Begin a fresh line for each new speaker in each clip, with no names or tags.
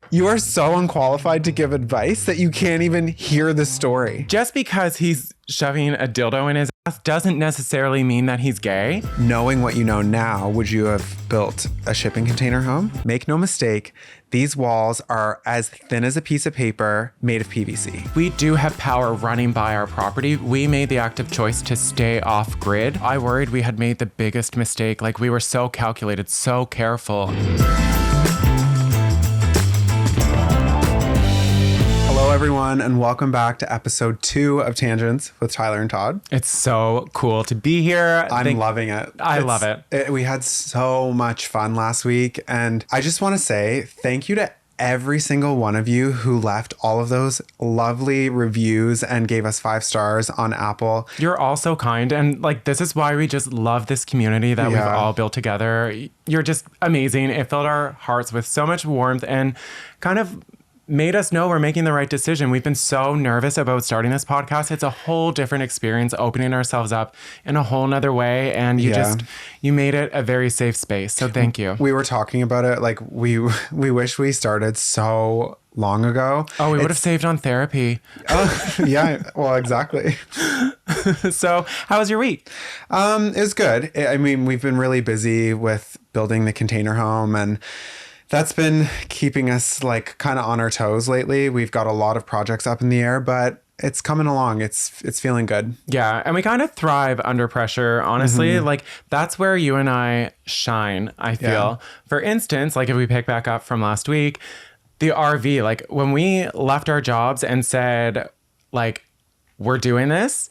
You are so unqualified to give advice that you can't even hear the story.
Just because he's shoving a dildo in his ass doesn't necessarily mean that he's gay.
Knowing what you know now, would you have built a shipping container home? Make no mistake, these walls are as thin as a piece of paper made of PVC.
We do have power running by our property. We made the active choice to stay off grid. I worried we had made the biggest mistake. Like, we were so calculated, so careful.
Hello, everyone, and welcome back to episode 2 of Tangents with Tyler and Todd.
It's so cool to be here.
I'm loving it.
I love it.
We had so much fun last week, and I just want to say thank you to every single one of you who left all of those lovely reviews and gave us 5 stars on Apple.
You're all so kind. And like, this is why we just love this community that we've all built together. You're just amazing. It filled our hearts with so much warmth and kind of made us know we're making the right decision. We've been so nervous about starting this podcast. It's a whole different experience, opening ourselves up in a whole nother way. And you made it a very safe space. So thank you.
We were talking about it. Like, we wish we started so long ago.
Oh, we would have saved on therapy.
Oh, yeah. Well, exactly.
So how was your week?
It was good. I mean, we've been really busy with building the container home, and that's been keeping us like kind of on our toes lately. We've got a lot of projects up in the air, but it's coming along. It's feeling good.
Yeah. And we kind of thrive under pressure, honestly. Mm-hmm. Like, that's where you and I shine, I feel. Yeah. For instance, like if we pick back up from last week, the RV, like when we left our jobs and said, like, we're doing this,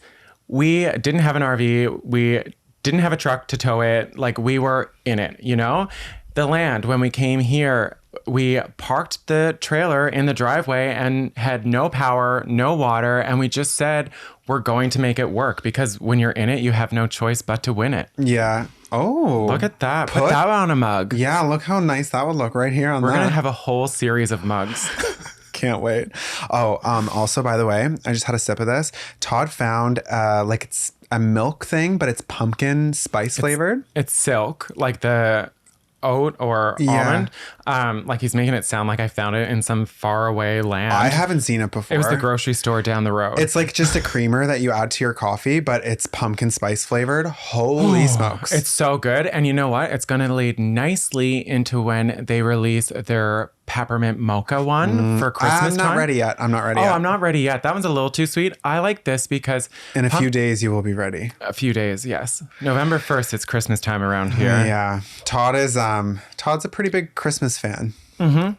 we didn't have an RV. We didn't have a truck to tow it. Like, we were in it, you know? The land, when we came here, we parked the trailer in the driveway and had no power, no water. And we just said, we're going to make it work, because when you're in it, you have no choice but to win it.
Yeah. Oh,
look at that. Put that on a mug.
Yeah. Look how nice that would look right here on
We're going to have a whole series of mugs.
Can't wait. Oh, also, by the way, I just had a sip of this. Todd found like it's a milk thing, but it's pumpkin spice flavored.
It's silk, like the oat or almond. Like, he's making it sound like I found it in some faraway land.
I haven't seen it before.
It was the grocery store down the road.
It's like just a creamer that you add to your coffee, but it's pumpkin spice flavored. Holy smokes.
It's so good. And you know what? It's going to lead nicely into when they release their peppermint mocha one for Christmas
time. I'm not ready yet. I'm not ready yet.
That one's a little too sweet. I like this because
in a few days you will be ready.
A few days, yes. November 1st, it's Christmas time around here.
Yeah. Todd's a pretty big Christmas fan.
Mm-hmm.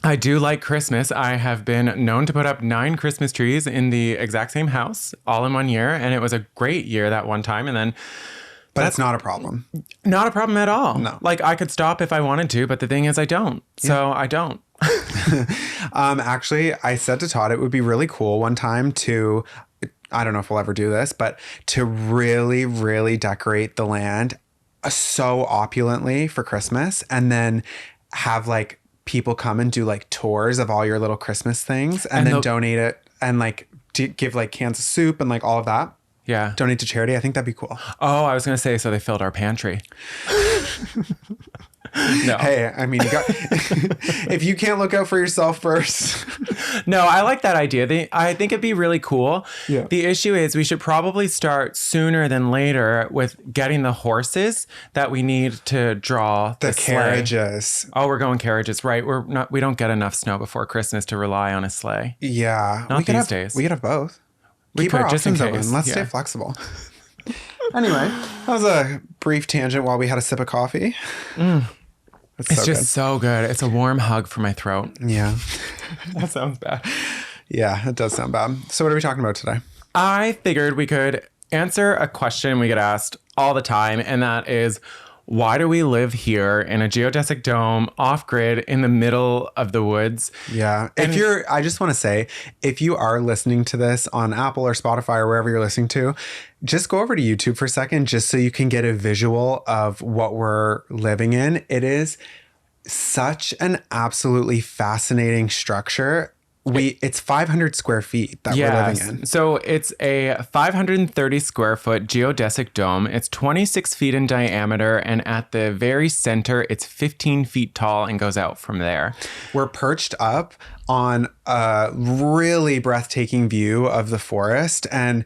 I do like Christmas. I have been known to put up 9 Christmas trees in the exact same house all in one year. And it was a great year that one time. And then
But it's not a problem.
Not a problem at all.
No.
Like, I could stop if I wanted to, but the thing is I don't. So I don't.
Actually, I said to Todd, it would be really cool one time to, I don't know if we'll ever do this, but to really, really decorate the land so opulently for Christmas, and then have like people come and do like tours of all your little Christmas things, and then donate it, and like give like cans of soup and like all of that.
Yeah.
Donate to charity. I think that'd be cool.
Oh, I was going to say, so they filled our pantry. No.
Hey, I mean, if you can't look out for yourself first.
No, I like that idea. I think it'd be really cool.
Yeah.
The issue is we should probably start sooner than later with getting the horses that we need to draw
the carriages.
Sleigh. Oh, we're going carriages, right? We don't get enough snow before Christmas to rely on a sleigh.
Yeah.
Not these days.
We could have both. Keep our options open. Let's stay flexible. Anyway, that was a brief tangent while we had a sip of coffee.
It's just so good. It's a warm hug for my throat.
Yeah.
That sounds bad.
Yeah, it does sound bad. So what are we talking about today?
I figured we could answer a question we get asked all the time, and that is, why do we live here in a geodesic dome off grid in the middle of the woods?
Yeah. I just want to say, if you are listening to this on Apple or Spotify or wherever you're listening to, just go over to YouTube for a second, just so you can get a visual of what we're living in. It is such an absolutely fascinating structure. it's 500 square feet that we're living in.
So it's a 530 square foot geodesic dome. It's 26 feet in diameter, and at the very center, it's 15 feet tall and goes out from there.
We're perched up on a really breathtaking view of the forest, and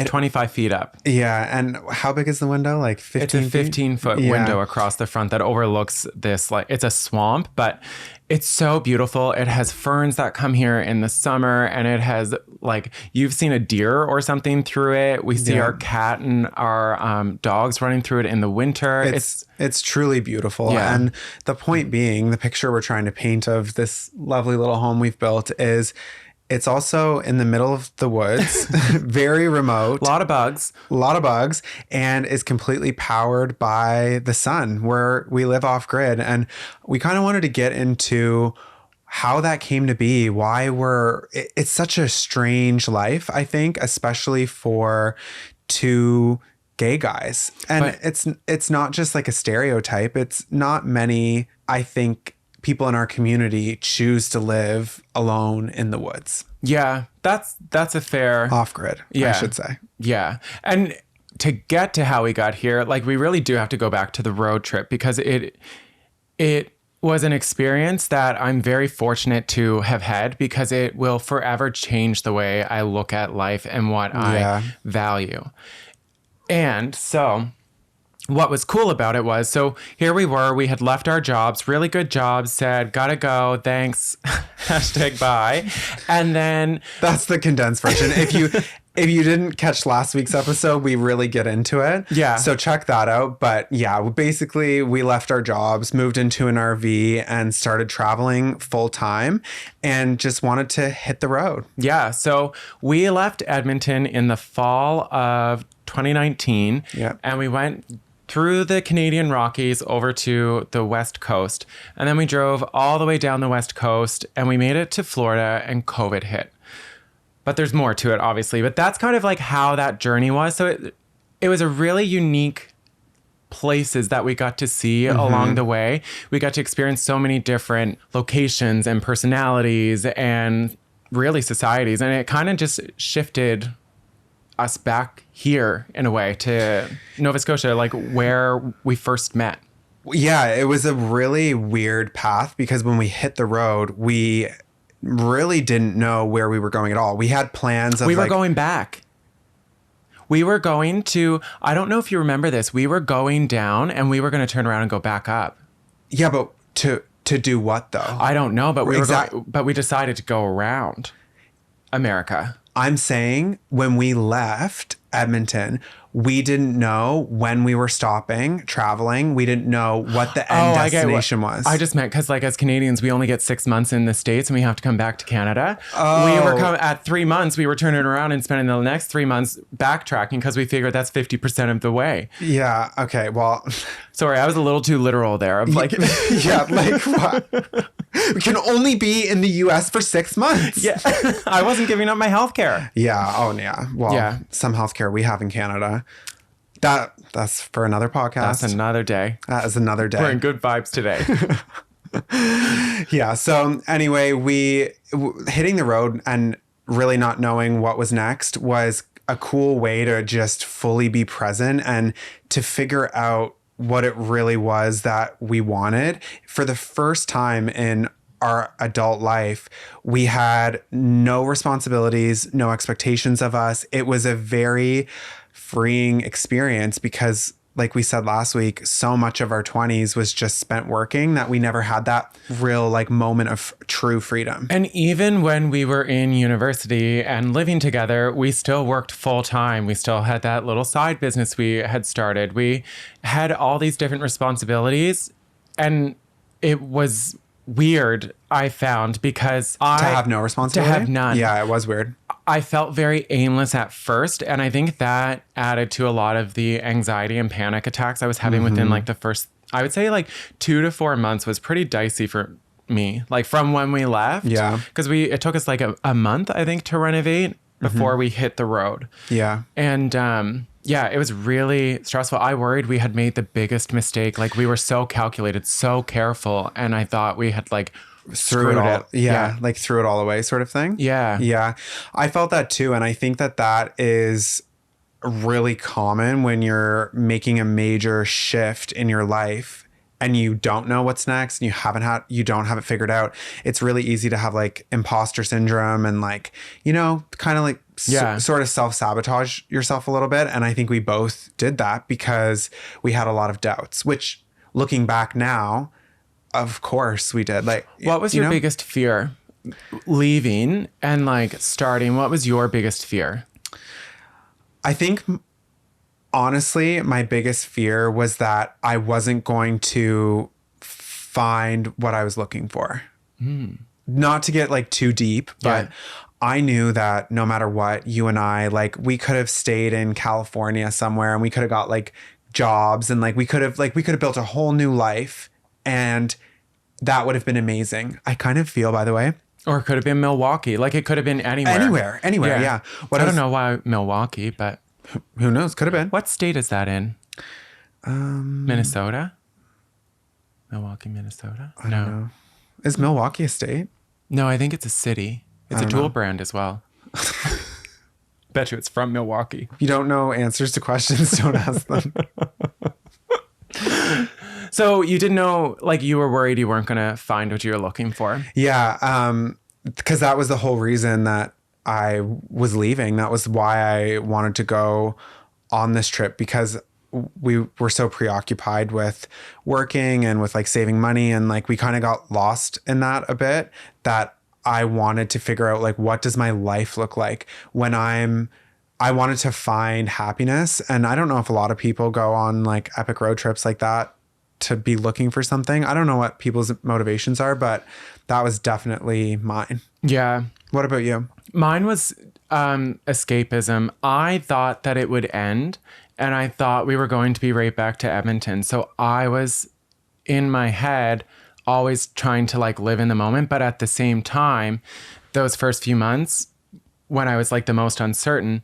25 feet up.
Yeah, and how big is the window? Like 15
It's a 15-foot window across the front that overlooks this, like, it's a swamp, but it's so beautiful. It has ferns that come here in the summer, and it has, like, you've seen a deer or something through it. We see our cat and our dogs running through it in the winter.
It's truly beautiful.
Yeah.
And the point being, the picture we're trying to paint of this lovely little home we've built is it's also in the middle of the woods, very remote.
A lot of bugs.
And is completely powered by the sun, where we live off grid. And we kind of wanted to get into how that came to be, why it's such a strange life, I think, especially for two gay guys. And it's not just like a stereotype. It's not many, I think, people in our community choose to live alone in the woods.
Yeah, that's a fair...
Off-grid, I should say.
Yeah. And to get to how we got here, like, we really do have to go back to the road trip, because it was an experience that I'm very fortunate to have had, because it will forever change the way I look at life and what I value. And so... what was cool about it was, so here we were, we had left our jobs, really good jobs, said, gotta go, thanks, hashtag bye. And then...
That's the condensed version. If you didn't catch last week's episode, we really get into it.
Yeah.
So check that out. But yeah, basically we left our jobs, moved into an RV, and started traveling full time, and just wanted to hit the road.
Yeah. So we left Edmonton in the fall of 2019.
Yeah.
And we went through the Canadian Rockies over to the West Coast. And then we drove all the way down the West Coast, and we made it to Florida, and COVID hit. But there's more to it, obviously. But that's kind of like how that journey was. So it was a really unique places that we got to see along the way. We got to experience so many different locations and personalities and really societies. And it kind of just shifted us back here in a way to Nova Scotia, like where we first met.
Yeah, it was a really weird path, because when we hit the road, we really didn't know where we were going at all. We had plans of
we were going back. We were going to, I don't know if you remember this, we were going down and we were going to turn around and go back up.
Yeah, but to do what though?
I don't know, but we decided to go around America.
I'm saying when we left Edmonton, we didn't know when we were stopping traveling. We didn't know what the end destination was.
I just meant because, like, as Canadians, we only get 6 months in the States and we have to come back to Canada.
Oh.
We were at 3 months. We were turning around and spending the next 3 months backtracking because we figured that's 50% of the way.
Yeah. Okay. Well,
sorry, I was a little too literal there. I'm like,
yeah, like what? We can only be in the U.S. for 6 months.
Yeah, I wasn't giving up my healthcare.
Yeah. Oh, yeah. Well, some healthcare we have in Canada. That's for another podcast.
That's another day.
That is another day.
We're in good vibes today.
Yeah. So anyway, hitting the road and really not knowing what was next was a cool way to just fully be present and to figure out what it really was that we wanted. For the first time in our adult life, we had no responsibilities, no expectations of us. It was a very freeing experience because, like we said last week, so much of our 20s was just spent working that we never had that real like moment of true freedom.
And even when we were in university and living together, we still worked full time. We still had that little side business we had started. We had all these different responsibilities, and it was weird, I found, because
to have no responsibility?
To have none.
Yeah, it was weird.
I felt very aimless at first, and I think that added to a lot of the anxiety and panic attacks I was having within like the first, I would say like 2 to 4 months was pretty dicey for me, like from when we left.
Yeah.
Because it took us like a month, I think, to renovate before we hit the road.
Yeah.
And yeah, it was really stressful. I worried we had made the biggest mistake. Like we were so calculated, so careful, and I thought we had like
threw it all.
it.
Yeah, like threw it all away sort of thing.
Yeah.
Yeah. I felt that too. And I think that is really common when you're making a major shift in your life and you don't know what's next and you don't have it figured out. It's really easy to have like imposter syndrome and like, kind of like sort of self-sabotage yourself a little bit. And I think we both did that because we had a lot of doubts, which looking back now, of course we did. Like,
what was your biggest fear leaving and like starting? What was your biggest fear?
I think honestly, my biggest fear was that I wasn't going to find what I was looking for. Not to get like too deep, but I knew that no matter what, you and I, like, we could have stayed in California somewhere and we could have got like jobs and like we could have built a whole new life, and that would have been amazing. I kind of feel, by the way.
Or it could have been Milwaukee. Like it could have been anywhere.
Anywhere, yeah.
I don't know why Milwaukee, but
who knows? Could have been.
What state is that in? Minnesota? Milwaukee, Minnesota?
I don't know. Is Milwaukee a state?
No, I think it's a city. It's a dual brand as well. Bet you it's from Milwaukee.
If you don't know answers to questions, don't ask them.
So you didn't know, like you were worried you weren't going to find what you were looking for.
Yeah. Because that was the whole reason that I was leaving. That was why I wanted to go on this trip, because we were so preoccupied with working and with like saving money, and like we kind of got lost in that a bit, that I wanted to figure out like, what does my life look like when I wanted to find happiness. And I don't know if a lot of people go on like epic road trips like that to be looking for something. I don't know what people's motivations are, but that was definitely mine.
Yeah.
What about you?
Mine was escapism. I thought that it would end, and I thought we were going to be right back to Edmonton. So I was in my head always trying to like live in the moment. But at the same time, those first few months when I was like the most uncertain,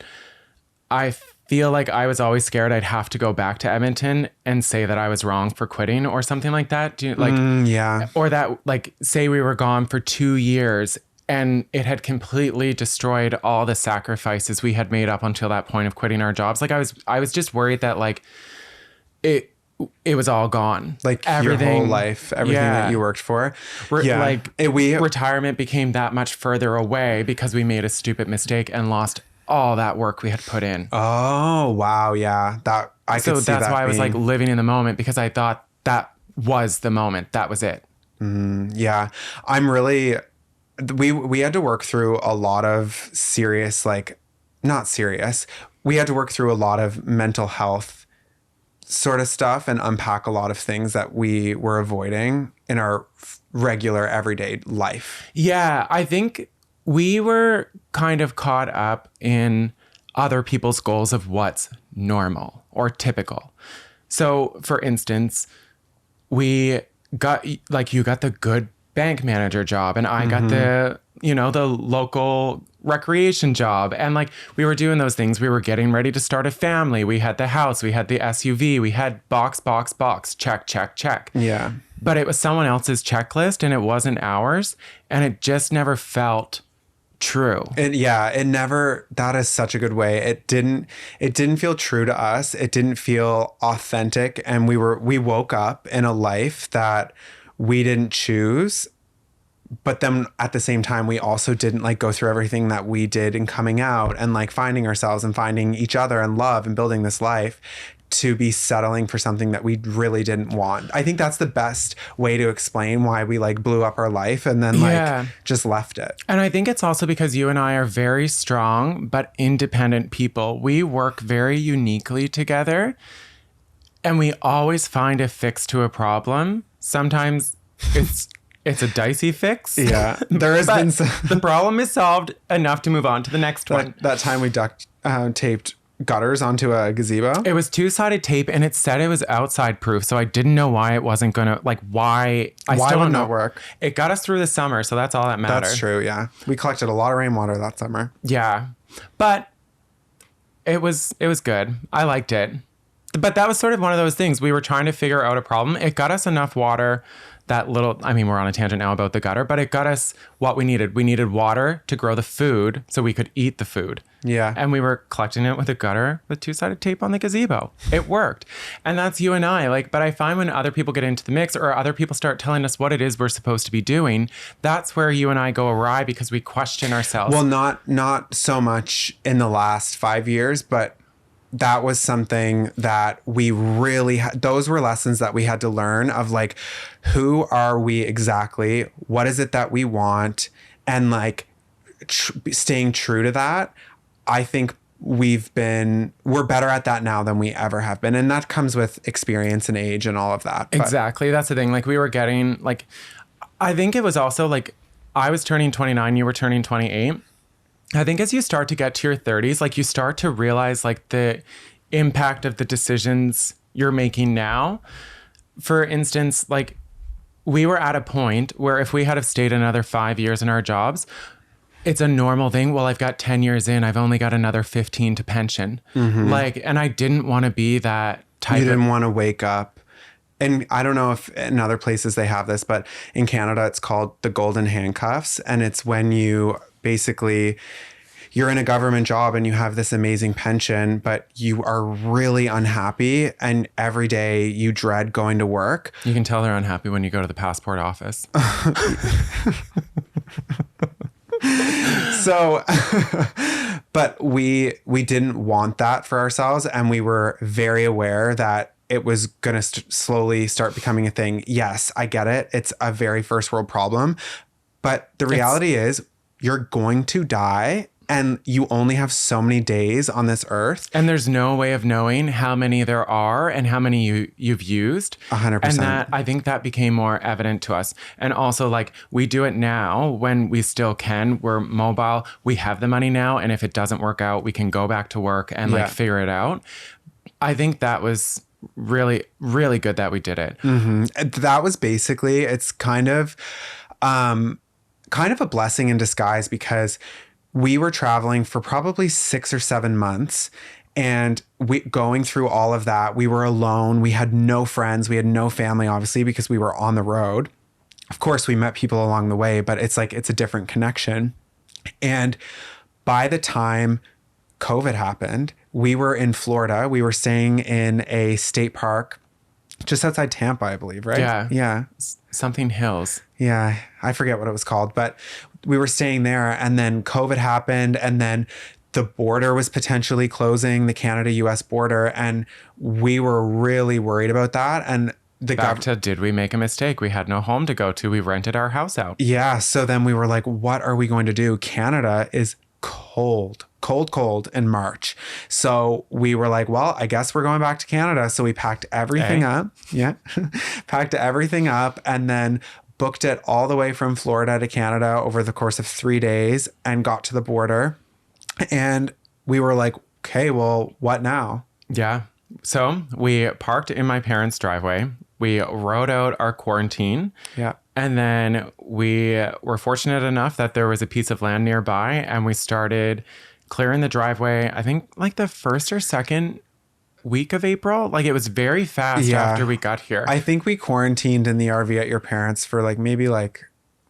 I feel like I was always scared I'd have to go back to Edmonton and say that I was wrong for quitting or something like that. Do you like,
yeah.
Or that like, say we were gone for 2 years and it had completely destroyed all the sacrifices we had made up until that point of quitting our jobs. Like I was just worried that like it was all gone.
Like everything, your whole life, everything that you worked for.
Retirement became that much further away because we made a stupid mistake and lost all that work we had put in.
Oh, wow. Yeah. I could see that. So
that's why I was like living in the moment, because I thought that was the moment. That was it.
Yeah. We had to work through a lot of serious, like, not serious. We had to work through a lot of mental health sort of stuff and unpack a lot of things that we were avoiding in our regular everyday life.
Yeah. I think we were kind of caught up in other people's goals of what's normal or typical. So for instance, we got like, you got the good bank manager job and I got the local recreation job. And like, we were doing those things. We were getting ready to start a family. We had the house, we had the SUV, we had box, check, check, check.
Yeah.
But it was someone else's checklist and it wasn't ours. And it just never felt true.
It never, that is such a good way. It didn't feel true to us. It didn't feel authentic. And we woke up in a life that we didn't choose. But then at the same time, we also didn't like go through everything that we did in coming out and like finding ourselves and finding each other and love and building this life, to be settling for something that we really didn't want. I think that's the best way to explain why we like blew up our life and then like just left it.
And I think it's also because you and I are very strong but independent people. We work very uniquely together and we always find a fix to a problem. Sometimes it's a dicey fix.
Yeah. There has been some...
The problem is solved enough to move on to the next one.
That time we taped gutters onto a gazebo.
It was 2-sided tape and it said it was outside proof. So I didn't know why it wasn't going to, like, why
would not work?
It got us through the summer. So that's all that matters.
That's true. Yeah. We collected a lot of rainwater that summer.
Yeah. But it was good. I liked it. But that was sort of one of those things. We were trying to figure out a problem. It got us enough water that little, I mean, we're on a tangent now about the gutter, but it got us what we needed. We needed water to grow the food so we could eat the food.
Yeah.
And we were collecting it with a gutter with 2-sided tape on the gazebo. It worked. And that's you and I. Like, but I find when other people get into the mix or other people start telling us what it is we're supposed to be doing, that's where you and I go awry because we question ourselves.
Well, not so much in the last 5 years, but that was something that we really those were lessons that we had to learn of, like, who are we exactly? What is it that we want? And like staying true to that. I think we're better at that now than we ever have been. And that comes with experience and age and all of that.
Exactly. That's the thing. Like, we were getting, like, I think it was also like, I was turning 29, you were turning 28. I think as you start to get to your 30s, like, you start to realize, like, the impact of the decisions you're making now. For instance, like, we were at a point where if we had have stayed another 5 years in our jobs, it's a normal thing. Well, I've got 10 years in, I've only got another 15 to pension. Like, and I didn't want to be that type
You didn't want to wake up. And I don't know if in other places they have this, but in Canada, it's called the golden handcuffs. And it's when you basically, you're in a government job and you have this amazing pension, but you are really unhappy. And every day you dread going to work.
You can tell they're unhappy when you go to the passport office.
So, but we didn't want that for ourselves. And we were very aware that it was going to slowly start becoming a thing. Yes, I get it. It's a very first world problem. But the reality is you're going to die. And you only have so many days on this earth.
And there's no way of knowing how many there are and how many you've used.
100%.
And that, I think that became more evident to us. And also, like, we do it now when we still can. We're mobile. We have the money now. And if it doesn't work out, we can go back to work and like figure it out. I think that was really, really good that we did it.
That was basically, it's kind of a blessing in disguise, because we were traveling for probably 6 or 7 months, and going through all of that, we were alone. We had no friends. We had no family, obviously, because we were on the road. Of course, we met people along the way, but it's like, it's a different connection. And by the time COVID happened, we were in Florida. We were staying in a state park just outside Tampa, I believe, right?
Yeah.
Yeah.
Something Hills.
Yeah. I forget what it was called, but we were staying there, and then COVID happened, and then the border was potentially closing, the Canada-US border. And we were really worried about that. And
Back to, did we make a mistake? We had no home to go to. We rented our house out.
Yeah. So then we were like, what are we going to do? Canada is cold in March. So we were like, well, I guess we're going back to Canada. So we packed everything up. Yeah. Packed everything up, and then booked it all the way from Florida to Canada over the course of 3 days, and got to the border. And we were like, okay, well, what now?
Yeah. So we parked in my parents' driveway. We wrote out our quarantine.
Yeah.
And then we were fortunate enough that there was a piece of land nearby, and we started clearing the driveway, I think like the first or second week of April. Like, it was very fast after we got here.
I think we quarantined in the RV at your parents for like maybe like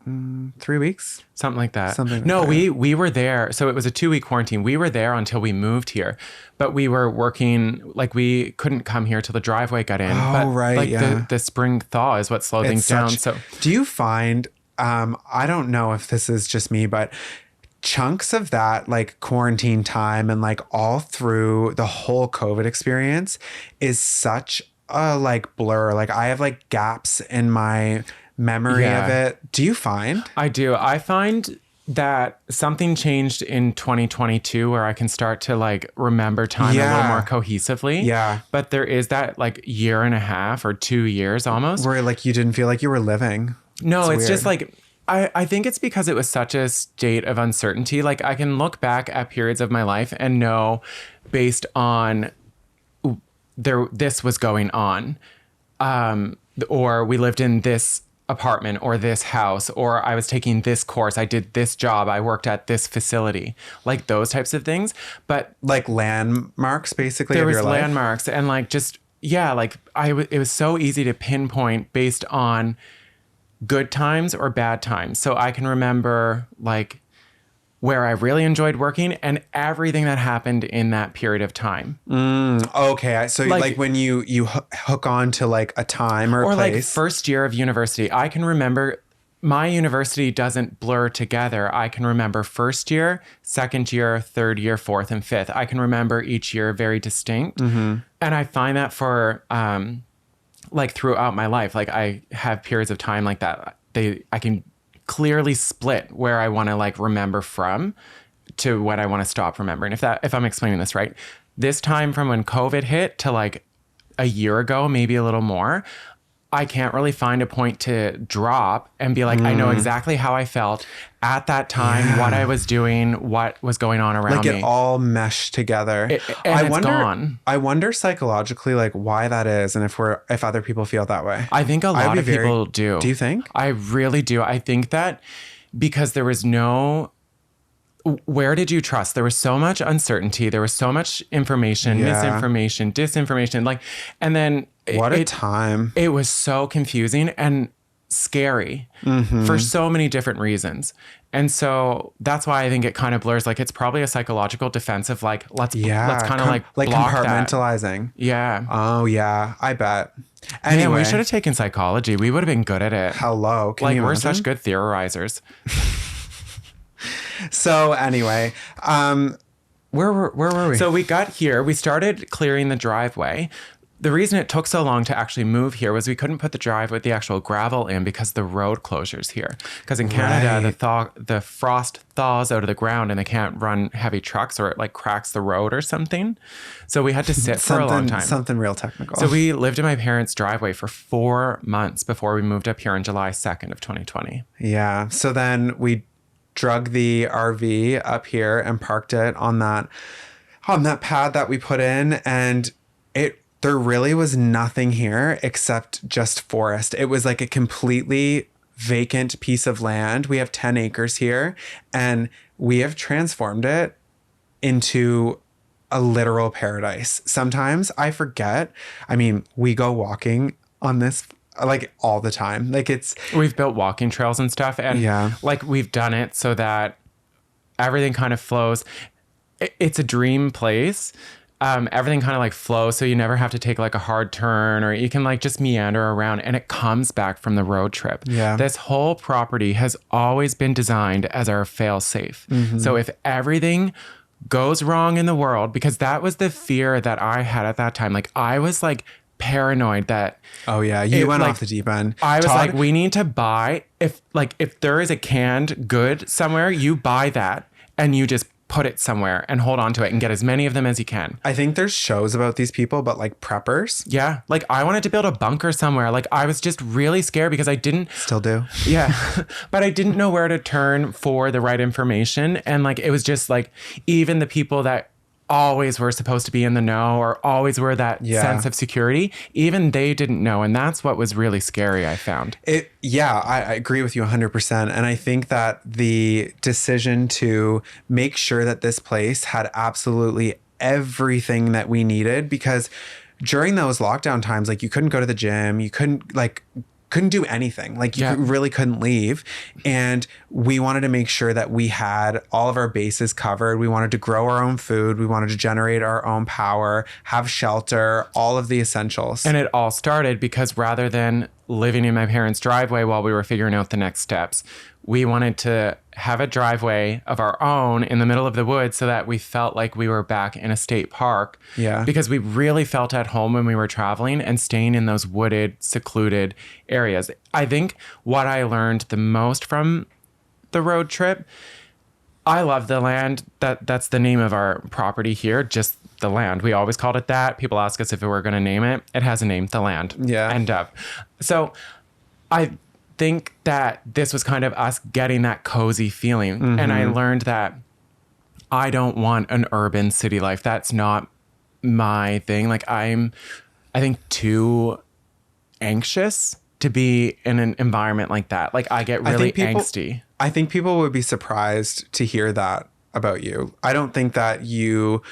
3 weeks.
Something like that.
No,
we were there. So it was a 2-week quarantine. We were there until we moved here. But we were working, like, we couldn't come here till the driveway got in.
Oh,
but,
right.
Like, the spring thaw is what slowed things down. So
do you find, I don't know if this is just me, but chunks of that, like, quarantine time and like all through the whole COVID experience is such a like blur. Like, I have like gaps in my memory of it. Do you find?
I do. I find that something changed in 2022 where I can start to like remember time a little more cohesively.
Yeah.
But there is that like year and a half or 2 years almost
where like you didn't feel like you were living.
No, it's just like, I think it's because it was such a state of uncertainty. Like, I can look back at periods of my life and know, based on this was going on, or we lived in this apartment or this house, or I was taking this course, I did this job, I worked at this facility, like those types of things. But
like landmarks, basically.
There
of
was
your life.
landmarks, and like just like it was so easy to pinpoint based on good times or bad times. So I can remember like where I really enjoyed working and everything that happened in that period of time.
Okay. So like when you hook on to like a time or a place.
Like first year of university, I can remember my university doesn't blur together. I can remember first year, second year, third year, fourth, and fifth. I can remember each year very distinct. And I find that for like throughout my life, like I have periods of time like that. I can clearly split where I want to like remember from to when I want to stop remembering. If I'm explaining this right, this time from when COVID hit to like a year ago, maybe a little more, I can't really find a point to drop and be like, I know exactly how I felt at that time, what I was doing, what was going on around me.
Like it all meshed together. I wonder psychologically like why that is and if other people feel that way.
I think a lot of people do.
Do you think?
I really do. I think that because there was where did you trust? There was so much uncertainty. There was so much information, misinformation, disinformation. Like, and then
what a time.
It was so confusing and scary for so many different reasons. And so that's why I think it kind of blurs. Like it's probably a psychological defense of like, let's kind of like block
compartmentalizing.
That. Yeah.
Oh yeah. I bet. Anyway,
man, we should have taken psychology. We would have been good at it.
Hello. Can
like
you
we're
imagine?
such good theorizers.
So anyway, where were we?
So we got here, we started clearing the driveway. The reason it took so long to actually move here was we couldn't put the drive with the actual gravel in because the road closures here. Because in Canada, the frost thaws out of the ground and they can't run heavy trucks or it like cracks the road or something. So we had to sit for a long time.
Something real technical.
So we lived in my parents' driveway for 4 months before we moved up here on July 2nd of 2020.
Yeah. So then we drug the RV up here and parked it on that pad that we put in, and there really was nothing here except just forest. It was like a completely vacant piece of land. We have 10 acres here and we have transformed it into a literal paradise. Sometimes I forget. I mean, we go walking on this like all the time. Like
we've built walking trails and stuff, and like we've done it so that everything kind of flows. It's a dream place. Everything kind of like flows, so you never have to take like a hard turn, or you can like just meander around, and it comes back from the road trip.
Yeah.
This whole property has always been designed as our fail safe. So if everything goes wrong in the world, because that was the fear that I had at that time. Like I was like paranoid that
you went off the deep end.
I was like, we need to buy, if there is a canned good somewhere, you buy that and you just put it somewhere and hold on to it and get as many of them as you can.
I think there's shows about these people, but like preppers.
Yeah. Like I wanted to build a bunker somewhere. Like I was just really scared because I didn't.
Still do.
Yeah. But I didn't know where to turn for the right information. And like, it was just like, even the people that always were supposed to be in the know or always were that sense of security, even they didn't know. And that's what was really scary, I found.
I agree with you 100%. And I think that the decision to make sure that this place had absolutely everything that we needed, because during those lockdown times, like you couldn't go to the gym, you couldn't do anything. Like you really couldn't leave. And we wanted to make sure that we had all of our bases covered. We wanted to grow our own food. We wanted to generate our own power, have shelter, all of the essentials.
And it all started because rather than living in my parents' driveway while we were figuring out the next steps, we wanted to have a driveway of our own in the middle of the woods so that we felt like we were back in a state park.
Yeah.
Because we really felt at home when we were traveling and staying in those wooded, secluded areas. I think what I learned the most from the road trip, I love the land. That's the name of our property here, just the land. We always called it that. People ask us if we were going to name it. It has a name, the land.
Yeah.
End of. So I think that this was kind of us getting that cozy feeling. Mm-hmm. And I learned that I don't want an urban city life. That's not my thing. Like I think too anxious to be in an environment like that. Like I get really angsty.
I think people would be surprised to hear that about you. I don't think that you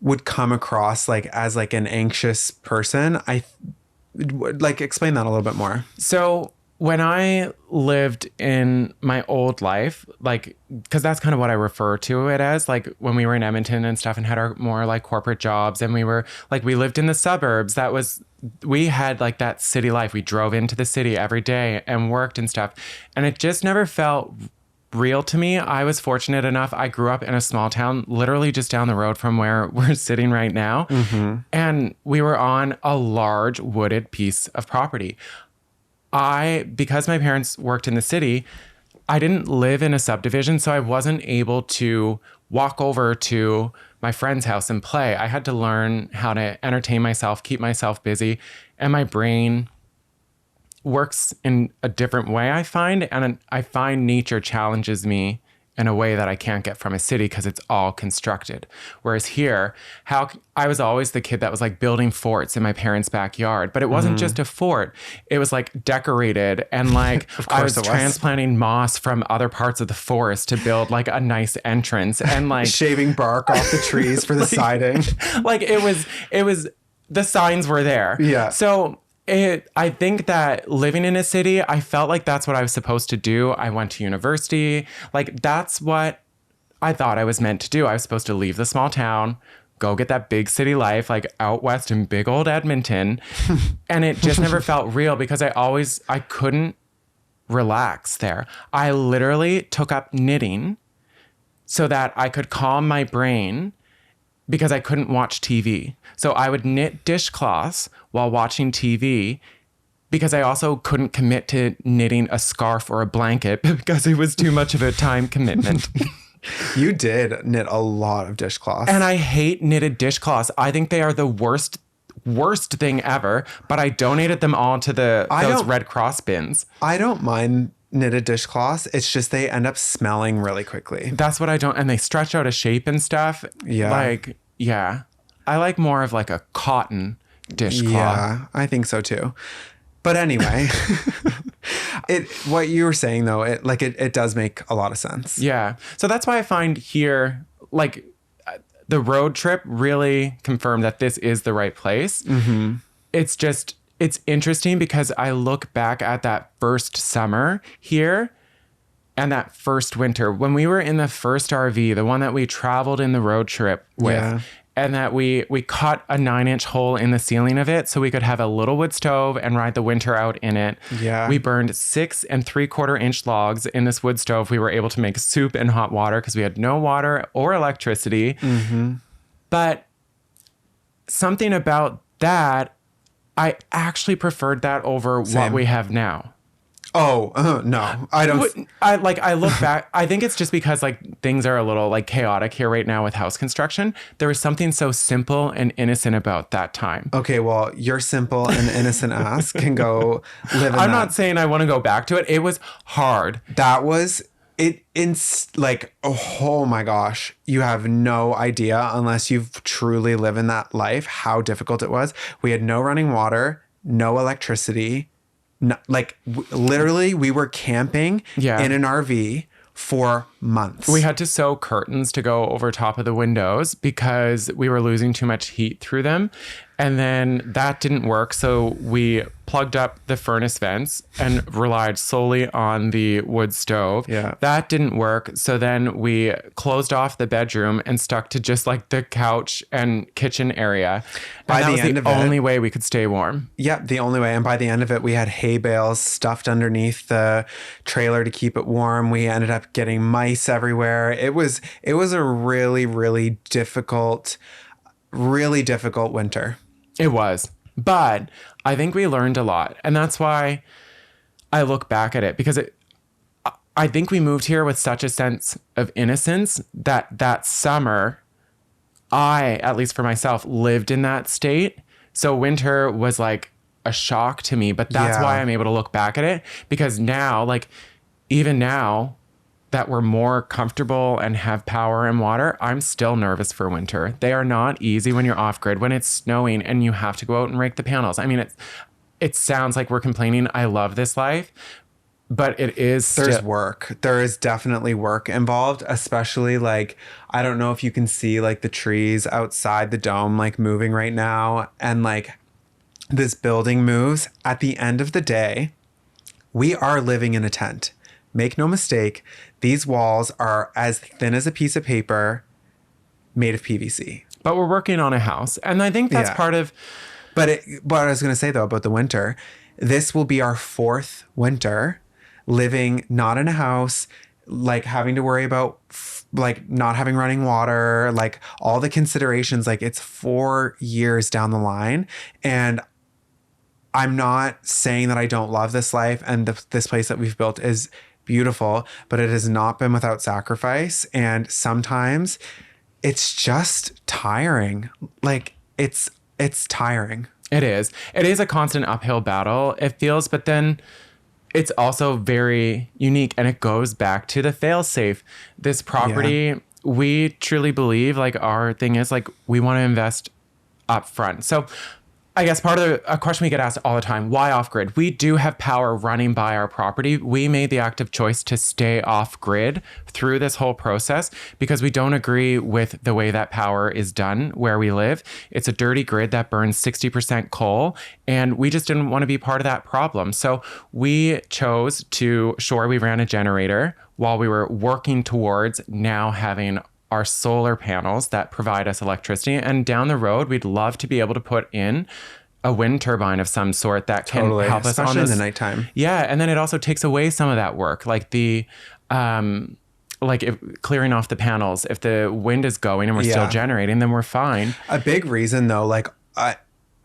would come across like as like an anxious person. Explain that a little bit more.
So when I lived in my old life, like, because that's kind of what I refer to it as, like when we were in Edmonton and stuff and had our more like corporate jobs and we were like, we lived in the suburbs. We had like that city life. We drove into the city every day and worked and stuff. And it just never felt real to me. I was fortunate enough. I grew up in a small town, literally just down the road from where we're sitting right now. And we were on a large wooded piece of property. Because my parents worked in the city, I didn't live in a subdivision, so I wasn't able to walk over to my friend's house and play. I had to learn how to entertain myself, keep myself busy, and my brain works in a different way, I find, and I find nature challenges me in a way that I can't get from a city because it's all constructed. Whereas here, I was always the kid that was like building forts in my parents' backyard, but it wasn't just a fort. It was like decorated and like I was transplanting moss from other parts of the forest to build like a nice entrance and like
shaving bark off the trees for the siding.
Like it was the signs were there.
Yeah.
So I think that living in a city, I felt like that's what I was supposed to do. I went to university. Like that's what I thought I was meant to do. I was supposed to leave the small town, go get that big city life, like out west in big old Edmonton. And it just never felt real because I couldn't relax there. I literally took up knitting so that I could calm my brain because I couldn't watch TV. So I would knit dishcloths while watching TV because I also couldn't commit to knitting a scarf or a blanket because it was too much of a time commitment.
You did knit a lot of dishcloths.
And I hate knitted dishcloths. I think they are the worst thing ever, but I donated them all to those Red Cross bins.
I don't mind knitted dishcloths. It's just they end up smelling really quickly.
That's what I don't, and they stretch out of shape and stuff.
Yeah.
Like, yeah. I like more of like a cotton dishcloth.
Yeah, I think so too. But anyway, what you were saying though, it does make a lot of sense.
Yeah. So that's why I find here, like the road trip really confirmed that this is the right place. Mm-hmm. It's interesting because I look back at that first summer here and that first winter when we were in the first RV, the one that we traveled in the road trip with. Yeah. And that we cut a 9-inch hole in the ceiling of it so we could have a little wood stove and ride the winter out in it.
Yeah.
We burned 6 3/4-inch logs in this wood stove. We were able to make soup and hot water because we had no water or electricity. Mm-hmm. But something about that, I actually preferred that over what we have now.
Oh, no, I don't.
I look back. I think it's just because like things are a little like chaotic here right now with house construction. There was something so simple and innocent about that time.
Okay, well, your simple and innocent ass can go live in
I'm not saying I want to go back to it. It was hard.
That was it. Like, oh my gosh, you have no idea unless you've truly lived in that life how difficult it was. We had no running water, no electricity. No, literally, we were camping in an RV for months.
We had to sew curtains to go over top of the windows because we were losing too much heat through them. And then that didn't work. So we plugged up the furnace vents and relied solely on the wood stove.
Yeah.
That didn't work. So then we closed off the bedroom and stuck to just like the couch and kitchen area. And that was the only way we could stay warm.
Yep, the only way. And by the end of it, we had hay bales stuffed underneath the trailer to keep it warm. We ended up getting mice everywhere. It was a really, really difficult winter.
It was. But I think we learned a lot. And that's why I look back at it because I think we moved here with such a sense of innocence that summer, I, at least for myself, lived in that state. So winter was like a shock to me. But that's why I'm able to look back at it. Because now, like, even now that we're more comfortable and have power and water, I'm still nervous for winter. They are not easy when you're off grid, when it's snowing and you have to go out and rake the panels. I mean, it sounds like we're complaining. I love this life, but it is
there's work. There is definitely work involved, especially like, I don't know if you can see like the trees outside the dome, like moving right now. And like this building moves at the end of the day. We are living in a tent. Make no mistake, these walls are as thin as a piece of paper made of PVC.
But we're working on a house. And I think that's part of...
But what I was going to say, though, about the winter, this will be our 4th winter living not in a house, like having to worry about like not having running water, like all the considerations. Like it's 4 years down the line. And I'm not saying that I don't love this life, and this place that we've built is beautiful, but it has not been without sacrifice. And sometimes it's just tiring. Like it's tiring.
It is. It is a constant uphill battle, it feels, but then it's also very unique, and it goes back to the fail-safe. This property, we truly believe, like, our thing is, like, we want to invest up front. So I guess part of a question we get asked all the time, why off-grid? We do have power running by our property. We made the active choice to stay off-grid through this whole process because we don't agree with the way that power is done where we live. It's a dirty grid that burns 60% coal, and we just didn't want to be part of that problem. So we chose to, we ran a generator while we were working towards now having our solar panels that provide us electricity. And down the road, we'd love to be able to put in a wind turbine of some sort that can help us
especially in the nighttime.
Yeah. And then it also takes away some of that work, like the, clearing off the panels. If the wind is going and we're still generating, then we're fine.
A big reason though, like,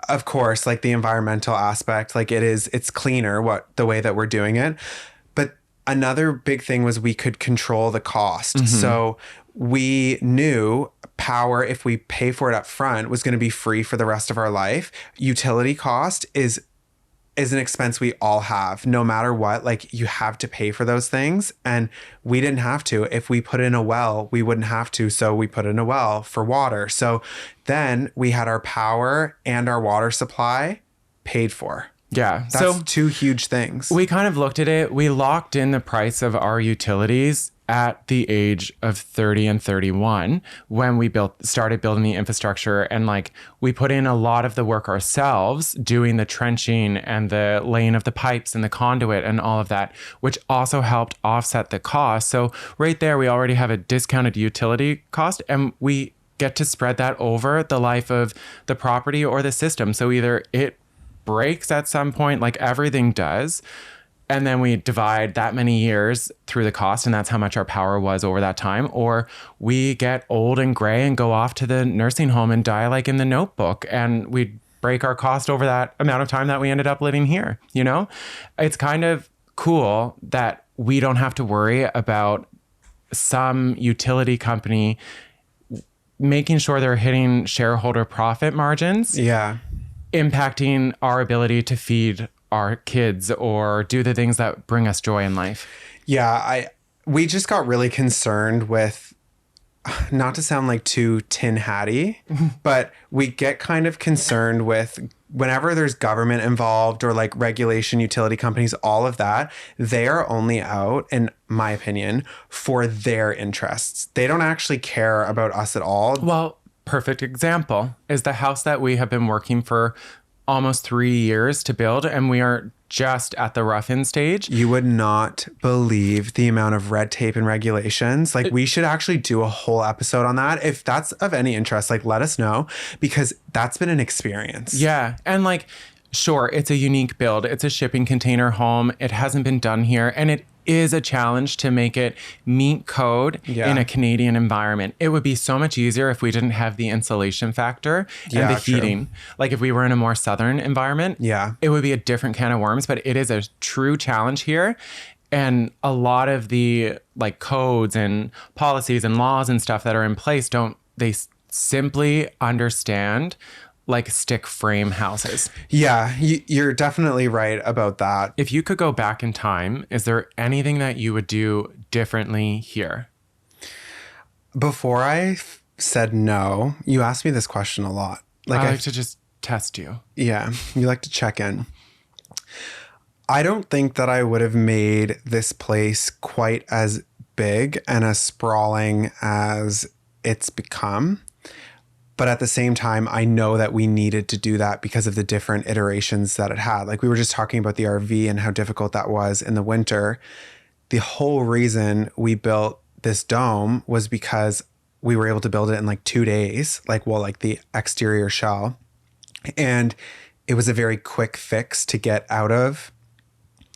of course, like the environmental aspect, like it's cleaner the way that we're doing it. But another big thing was we could control the cost. Mm-hmm. So we knew power, if we pay for it up front, was going to be free for the rest of our life. Utility cost is an expense we all have, no matter what. Like, you have to pay for those things. And we didn't have to. If we put in a well, we wouldn't have to. So we put in a well for water. So then we had our power and our water supply paid for.
Yeah.
That's 2 huge things.
We kind of looked at it. We locked in the price of our utilities at the age of 30 and 31 when we started building the infrastructure, and like we put in a lot of the work ourselves, doing the trenching and the laying of the pipes and the conduit and all of that, which also helped offset the cost. So right there, we already have a discounted utility cost, and we get to spread that over the life of the property or the system. So either it breaks at some point, like everything does, and then we divide that many years through the cost, and that's how much our power was over that time. Or we get old and gray and go off to the nursing home and die like in The Notebook, and we break our cost over that amount of time that we ended up living here. You know, it's kind of cool that we don't have to worry about some utility company making sure they're hitting shareholder profit margins.
Yeah.
Impacting our ability to feed our kids or do the things that bring us joy in life.
Yeah, we just got really concerned with, not to sound like too tin hatty, but we get kind of concerned with whenever there's government involved or like regulation, utility companies, all of that, they are only out, in my opinion, for their interests. They don't actually care about us at all.
Well, perfect example is the house that we have been working for almost 3 years to build, and we are just at the rough-in stage.
You would not believe the amount of red tape and regulations. Like, we should actually do a whole episode on that. If that's of any interest, like, let us know, because that's been an experience.
Yeah. And like, sure, it's a unique build. It's a shipping container home. It hasn't been done here, and it is a challenge to make it meet code in a Canadian environment. It would be so much easier if we didn't have the insulation factor and the heating. Like if we were in a more southern environment, it would be a different can of worms, but it is a true challenge here. And a lot of the like codes and policies and laws and stuff that are in place, they simply understand like stick frame houses.
Yeah, you're definitely right about that.
If you could go back in time, is there anything that you would do differently here?
Before I said no, you asked me this question a lot.
Like I like to just test you.
Yeah, you like to check in. I don't think that I would have made this place quite as big and as sprawling as it's become. But at the same time, I know that we needed to do that because of the different iterations that it had. Like we were just talking about the RV and how difficult that was in the winter. The whole reason we built this dome was because we were able to build it in like 2 days, like the exterior shell. And it was a very quick fix to get out of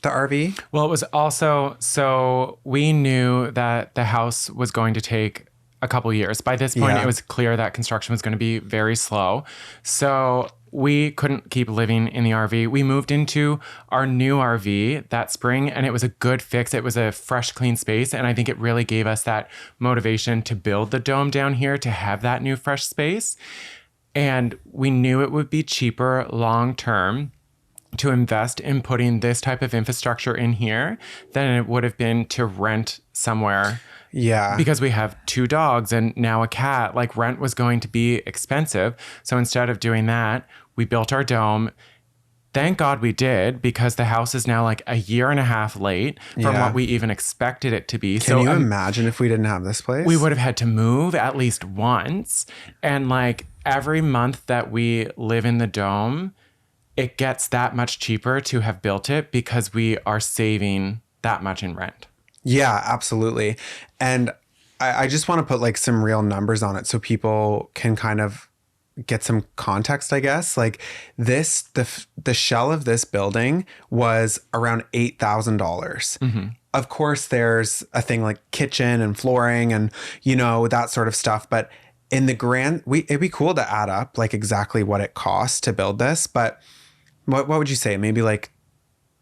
the RV.
Well, it was also, so we knew that the house was going to take a couple years. By this point,
Yeah.
it was clear that construction was going to be very slow. So we couldn't keep living in the RV. We moved into our new RV that spring, and it was a good fix. It was a fresh, clean space. And I think it really gave us that motivation to build the dome down here, to have that new, fresh space. And we knew it would be cheaper long term to invest in putting this type of infrastructure in here than it would have been to rent somewhere.
Yeah.
Because we have 2 dogs and now a cat, like rent was going to be expensive. So instead of doing that, we built our dome. Thank God we did, because the house is now like a year and a half late from
Yeah.
what we even expected it to be.
Can you imagine if we didn't have this place?
We would have had to move at least once. And like every month that we live in the dome, it gets that much cheaper to have built it because we are saving that much in rent.
Yeah, absolutely. And I just want to put like some real numbers on it so people can kind of get some context, I guess. Like this, the shell of this building was around $8,000. Of course, there's a thing like kitchen and flooring and, you know, that sort of stuff. But in the grand, it'd be cool to add up like exactly what it costs to build this. But what would you say? Maybe like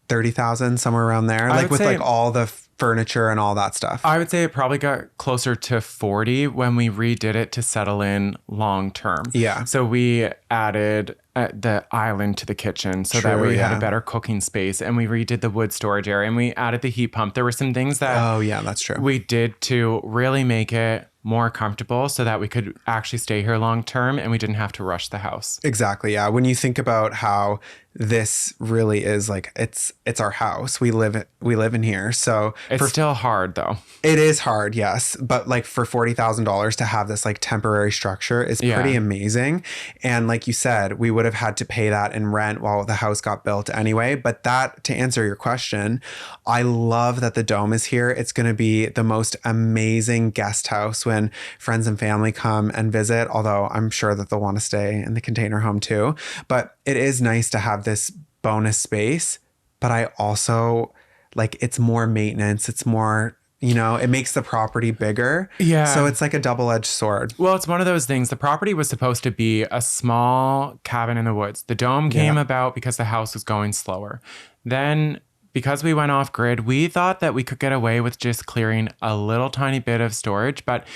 30,000, somewhere around there, like with like all the furniture and all that stuff.
I would say it probably got closer to 40 when we redid it to settle in long term.
Yeah.
So we added the island to the kitchen so that we had a better cooking space, and we redid the wood storage area, and we added the heat pump. There were some things that
Oh yeah, that's true.
we did to really make it more comfortable so that we could actually stay here long term and we didn't have to rush the house.
Exactly. Yeah. When you think about how this really is like it's our house. We live in here. So
It's still hard though.
it is hard, yes. But like for $40,000 to have this like temporary structure is pretty amazing. And like you said, we would have had to pay that in rent while the house got built anyway. But that, to answer your question, I love that the dome is here. It's going to be the most amazing guest house when friends and family come and visit, although I'm sure that they'll want to stay in the container home too. But it is nice to have this bonus space. But I also like it's more maintenance. It's more, you know, it makes the property bigger.
Yeah.
So it's like a double-edged sword.
Well, it's one of those things. The property was supposed to be a small cabin in the woods. The dome came about because the house was going slower. Then, because we went off grid, we thought that we could get away with just clearing a little tiny bit of storage. But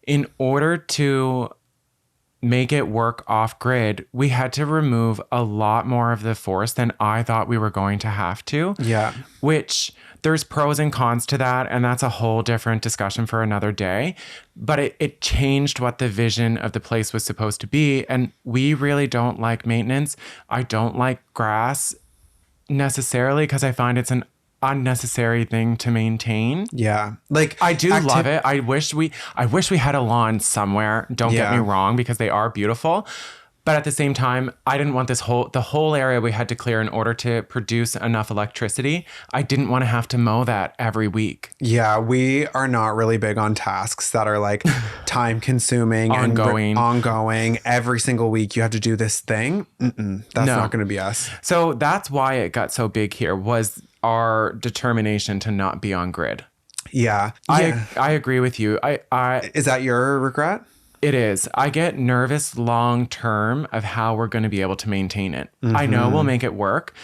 in order to make it work off grid, we had to remove a lot more of the forest than I thought we were going to have to.
Yeah.
Which there's pros and cons to that. And that's a whole different discussion for another day. But it changed what the vision of the place was supposed to be. And we really don't like maintenance. I don't like grass necessarily because I find it's an unnecessary thing to maintain.
Yeah. Like
I do love it. I wish we had a lawn somewhere. Don't get me wrong, because they are beautiful. But at the same time, I didn't want the whole area we had to clear in order to produce enough electricity. I didn't want to have to mow that every week.
Yeah, we are not really big on tasks that are like time consuming
Ongoing.
and ongoing. Every single week you have to do this thing. That's not going to be us.
So that's why it got so big here, was our determination to not be on grid.
Yeah.
I agree with you.
Is that your regret?
It is. I get nervous long term of how we're going to be able to maintain it. I know we'll make it work.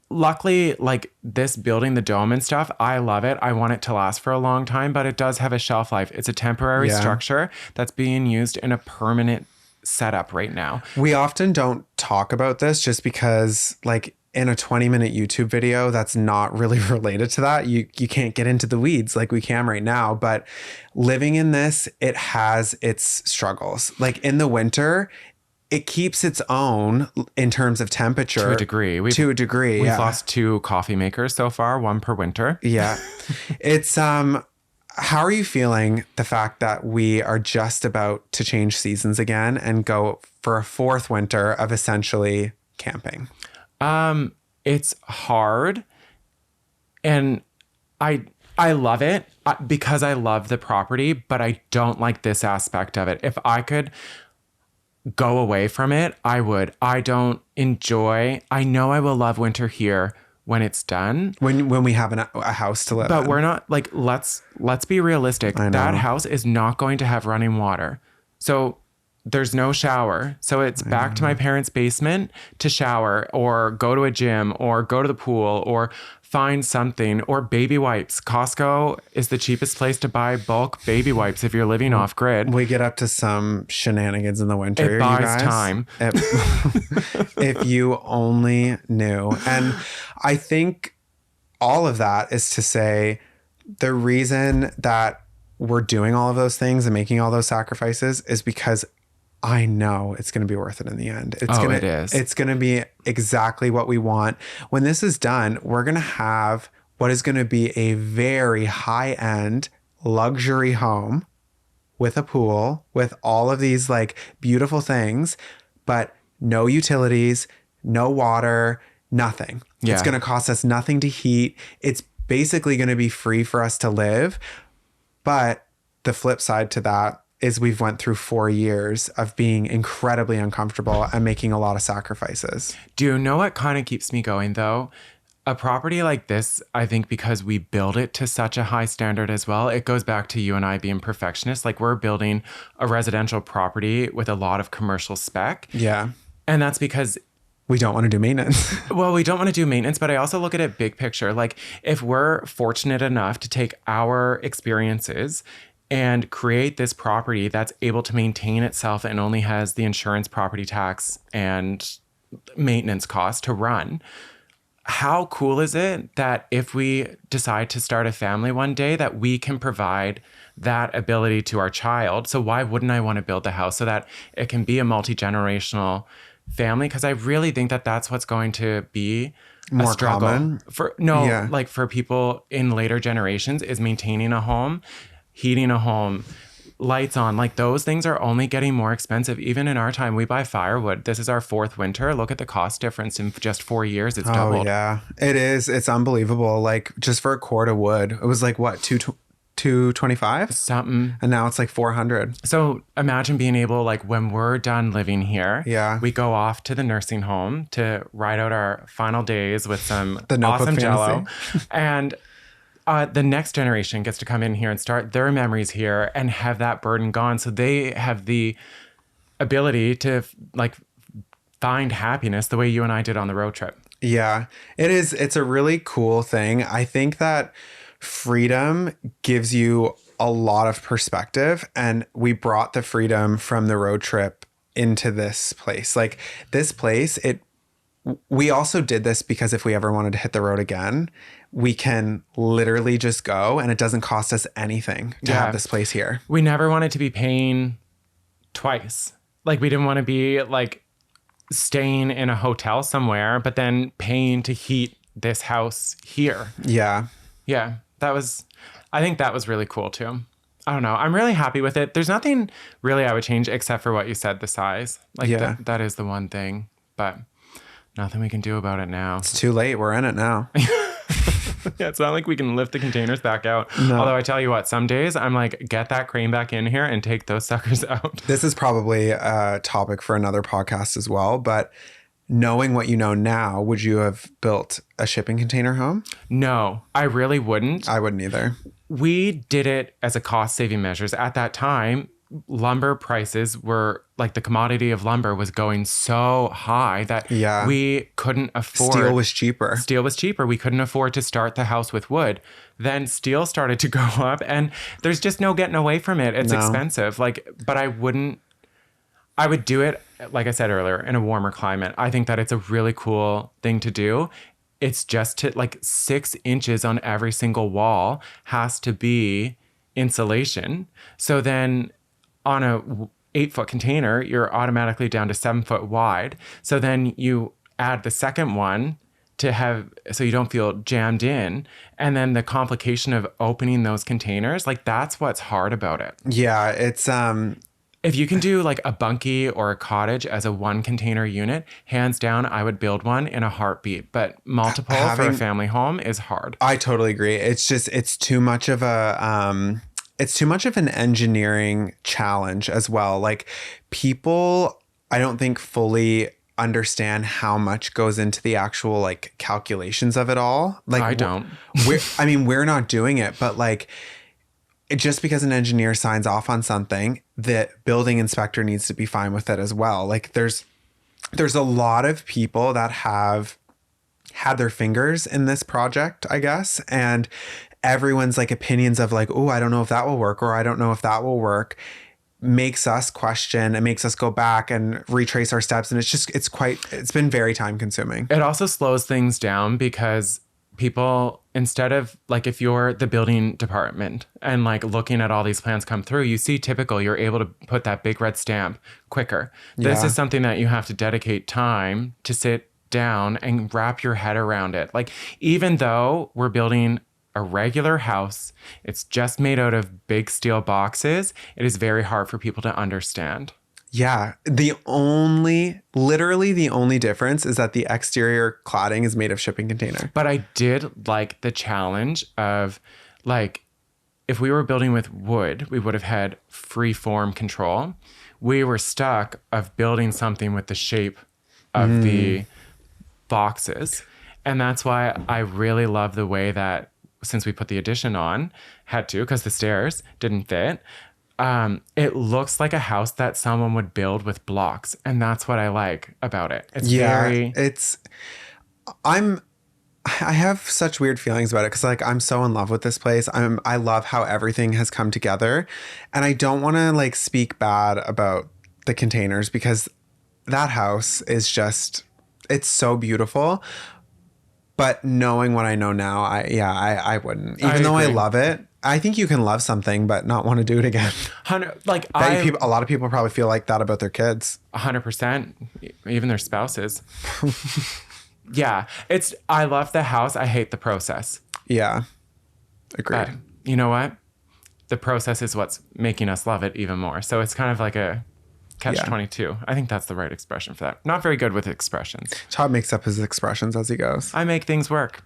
Luckily, like this building, the dome and stuff, I love it. I want it to last for a long time, but it does have a shelf life. It's a temporary structure that's being used in a permanent setup right now.
We often don't talk about this just because like in a 20-minute YouTube video that's not really related to that. You can't get into the weeds like we can right now. But living in this, it has its struggles. Like in the winter, it keeps its own in terms of temperature.
To a degree. We've
yeah.
lost 2 coffee makers so far, 1 per winter.
Yeah. It's How are you feeling the fact that we are just about to change seasons again and go for a fourth winter of essentially camping?
It's hard, and I love it because I love the property, but I don't like this aspect of it. If I could go away from it, I would. I don't enjoy. I know I will love winter here when it's done.
When we have a house to live
But
in.
we're not like let's be realistic.
I know.
That house is not going to have running water. So there's no shower. So it's back to my parents' basement to shower or go to a gym or go to the pool or find something or baby wipes. Costco is the cheapest place to buy bulk baby wipes if you're living off grid.
We get up to some shenanigans in the winter.
It
you
buys
guys.
time.
If you only knew. And I think all of that is to say the reason that we're doing all of those things and making all those sacrifices is because I know it's going to be worth it in the end.
It is.
It's going to be exactly what we want. When this is done, we're going to have what is going to be a very high-end luxury home with a pool, with all of these like beautiful things, but no utilities, no water, nothing.
Yeah.
It's going to cost us nothing to heat. It's basically going to be free for us to live. But the flip side to that is we've went through 4 years of being incredibly uncomfortable and making a lot of sacrifices.
Do you know what kind of keeps me going though? A property like this, I think because we build it to such a high standard as well, it goes back to you and I being perfectionists. Like we're building a residential property with a lot of commercial spec.
Yeah.
And that's because
We don't want to do maintenance.
well, we don't want to do maintenance, but I also look at it big picture. Like if we're fortunate enough to take our experiences and create this property that's able to maintain itself and only has the insurance, property tax, and maintenance costs to run, how cool is it that if we decide to start a family one day that we can provide that ability to our child? So why wouldn't I want to build the house so that it can be a multi-generational family? Because I really think that that's what's going to be
More
a struggle
common?
like for people in later generations is maintaining a home, heating a home, lights on. Like those things are only getting more expensive. Even in our time, we buy firewood. This is our fourth winter. Look at the cost difference in just 4 years. It's doubled.
Oh yeah, it is. It's unbelievable. Like just for a cord of wood, it was like what, 225
Something.
and now it's like 400.
So imagine being able, like when we're done living here,
Yeah.
we go off to the nursing home to ride out our final days with some
The Notebook
awesome Jello.
fantasy.
And the next generation gets to come in here and start their memories here and have that burden gone. So they have the ability to like find happiness the way you and I did on the road trip.
Yeah, it is. It's a really cool thing. I think that freedom gives you a lot of perspective, and we brought the freedom from the road trip into this place. Like this place, we also did this because if we ever wanted to hit the road again, we can literally just go and it doesn't cost us anything to have this place here.
We never wanted to be paying twice. Like we didn't want to be like staying in a hotel somewhere, but then paying to heat this house here.
Yeah.
Yeah, I think that was really cool too. I don't know. I'm really happy with it. There's nothing really I would change except for what you said, the size. Like
Yeah.
that is the one thing, but nothing we can do about it now.
It's too late. We're in it now.
Yeah, it's not like we can lift the containers back out. No. Although I tell you what, some days I'm like, get that crane back in here and take those suckers out.
This is probably a topic for another podcast as well, but knowing what you know now, would you have built a shipping container home?
No, I really wouldn't.
I wouldn't either.
We did it as a cost saving measures. At that time, lumber prices were like the commodity of lumber was going so high that we couldn't afford.
Steel was cheaper.
Steel was cheaper. We couldn't afford to start the house with wood. Then steel started to go up and there's just no getting away from it. It's expensive. Like, but I would do it, like I said earlier, in a warmer climate. I think that it's a really cool thing to do. It's just to like 6 inches on every single wall has to be insulation. So then on a 8-foot container, you're automatically down to 7 foot wide. So then you add the second one so you don't feel jammed in. And then the complication of opening those containers, like that's what's hard about it.
Yeah, it's
If you can do like a bunkie or a cottage as a one container unit, hands down, I would build one in a heartbeat. But multiple for a family home is hard.
I totally agree. It's too much of an engineering challenge as well. Like people, I don't think fully understand how much goes into the actual like calculations of it all. Like
I don't.
We're not doing it, but like just because an engineer signs off on something, the building inspector needs to be fine with it as well. Like there's a lot of people that have had their fingers in this project, I guess, and everyone's like opinions of like, oh, I don't know if that will work, or I don't know if that will work, makes us question and makes us go back and retrace our steps. And it's been very time consuming.
It also slows things down because people, instead of like, if you're the building department and like looking at all these plans come through, you see typical, you're able to put that big red stamp quicker. This is something that you have to dedicate time to sit down and wrap your head around it. Like, even though we're building a regular house, it's just made out of big steel boxes, it is very hard for people to understand.
Yeah. Literally the only difference is that the exterior cladding is made of shipping container.
But I did like the challenge of like, if we were building with wood, we would have had free form control. We were stuck of building something with the shape of the boxes. And that's why I really love the way that, since we put the addition on, had to, because the stairs didn't fit, it looks like a house that someone would build with blocks. And that's what I like about it.
I have such weird feelings about it because like I'm so in love with this place. I love how everything has come together, and I don't want to like speak bad about the containers because that house is just, it's so beautiful. But knowing what I know now, I wouldn't. Even though I love it, I think you can love something but not want to do it again.
A
lot of people probably feel like that about their kids.
100%, even their spouses. Yeah, I love the house. I hate the process.
Yeah, agreed.
But you know what? The process is what's making us love it even more. So it's kind of like a catch-22. I think that's the right expression for that. Not very good with expressions.
Todd makes up his expressions as he goes.
I make things work.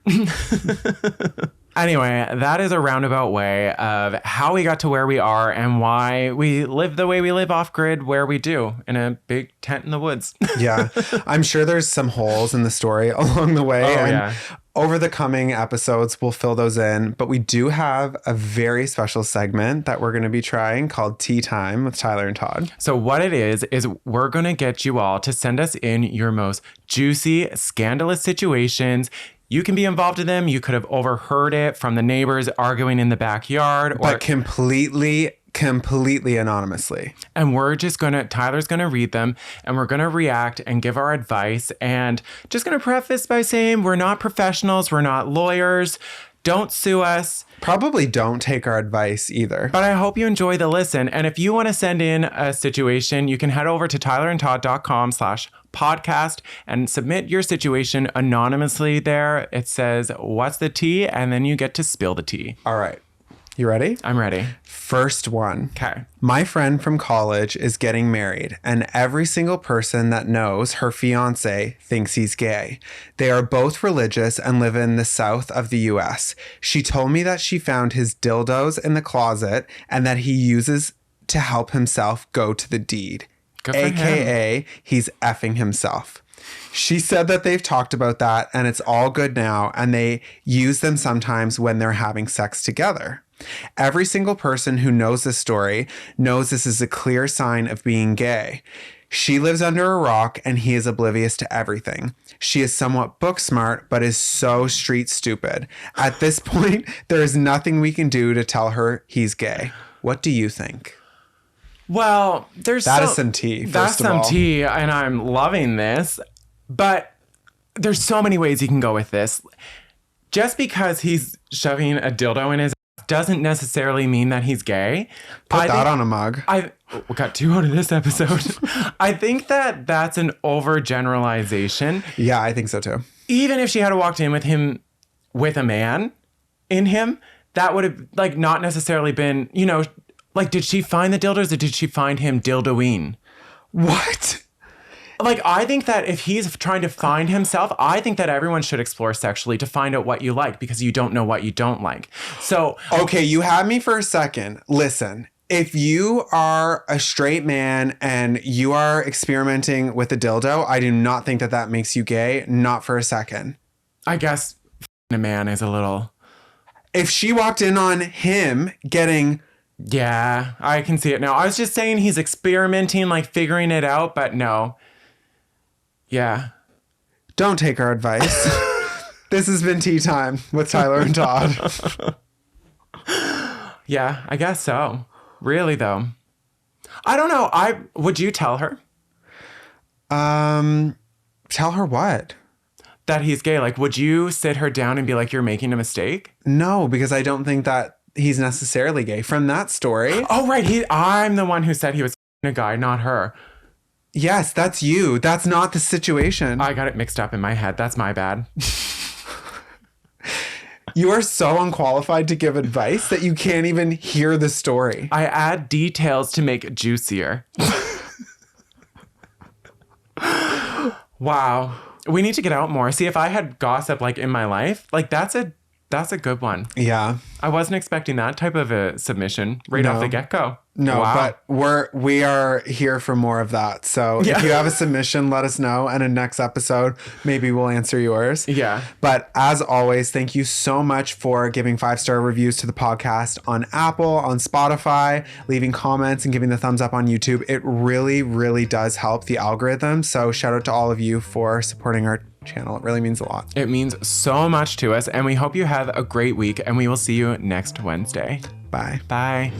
Anyway, that is a roundabout way of how we got to where we are and why we live the way we live off-grid where we do, in a big tent in the woods.
Yeah. I'm sure there's some holes in the story along the way.
Oh, yeah.
Over the coming episodes, we'll fill those in. But we do have a very special segment that we're going to be trying called Tea Time with Tyler and Todd.
So what it is we're going to get you all to send us in your most juicy, scandalous situations. You can be involved in them. You could have overheard it from the neighbors arguing in the backyard.
But completely anonymously.
And Tyler's going to read them, and we're going to react and give our advice. And just going to preface by saying we're not professionals. We're not lawyers. Don't sue us.
Probably don't take our advice either.
But I hope you enjoy the listen. And if you want to send in a situation, you can head over to tylerandtodd.com/podcast and submit your situation anonymously there. It says, what's the tea? And then you get to spill the tea.
All right. You ready?
I'm ready.
First one.
Okay.
My friend from college is getting married, and every single person that knows her fiance thinks he's gay. They are both religious and live in the south of the US. She told me that she found his dildos in the closet and that he uses to help himself go to the deed.
Good for
AKA,
him.
He's effing himself. She said that they've talked about that and it's all good now, and they use them sometimes when they're having sex together. Every single person who knows this story knows this is a clear sign of being gay. She lives under a rock and he is oblivious to everything. She is somewhat book smart, but is so street stupid. At this point, there is nothing we can do to tell her he's gay. What do you think?
Well,
is some tea.
That's some tea, and I'm loving this. But there's so many ways you can go with this. Just because he's shoving a dildo in his doesn't necessarily mean that he's gay.
Put that on a mug.
We got 2 out of this episode. I think that that's an overgeneralization.
Yeah, I think so too.
even if she had walked in with him with a man in him, that would have like not necessarily been, you know, like, did she find the dildos or did she find him dildoing?
What?
Like, I think that if he's trying to find himself, I think that everyone should explore sexually to find out what you like, because you don't know what you don't like. So,
okay, you had me for a second. Listen, if you are a straight man and you are experimenting with a dildo, I do not think that that makes you gay. Not for a second.
I guess a man is a little...
If she walked in on him getting...
Yeah, I can see it now. I was just saying he's experimenting, like figuring it out, but no. Yeah.
Don't take our advice. This has been Tea Time with Tyler and Todd.
Yeah, I guess so. Really, though. I don't know. Would you tell her?
Tell her what?
That he's gay. Like, would you sit her down and be like, you're making a mistake?
No, because I don't think that he's necessarily gay from that story.
Oh, right. I'm the one who said he was a guy, not her.
Yes, that's you. That's not the situation.
I got it mixed up in my head. That's my bad.
You are so unqualified to give advice that you can't even hear the story.
I add details to make it juicier. Wow. We need to get out more. See, if I had gossip like in my life, like that's a good one.
Yeah.
I wasn't expecting that type of a submission right off the get-go.
No,
wow.
but we are here for more of that. So if you have a submission, let us know. And in next episode, maybe we'll answer yours.
Yeah.
But as always, thank you so much for giving 5-star reviews to the podcast on Apple, on Spotify, leaving comments and giving the thumbs up on YouTube. It really, really does help the algorithm. So shout out to all of you for supporting our channel. It really means a lot.
It means so much to us. And we hope you have a great week. And we will see you next Wednesday.
Bye.
Bye.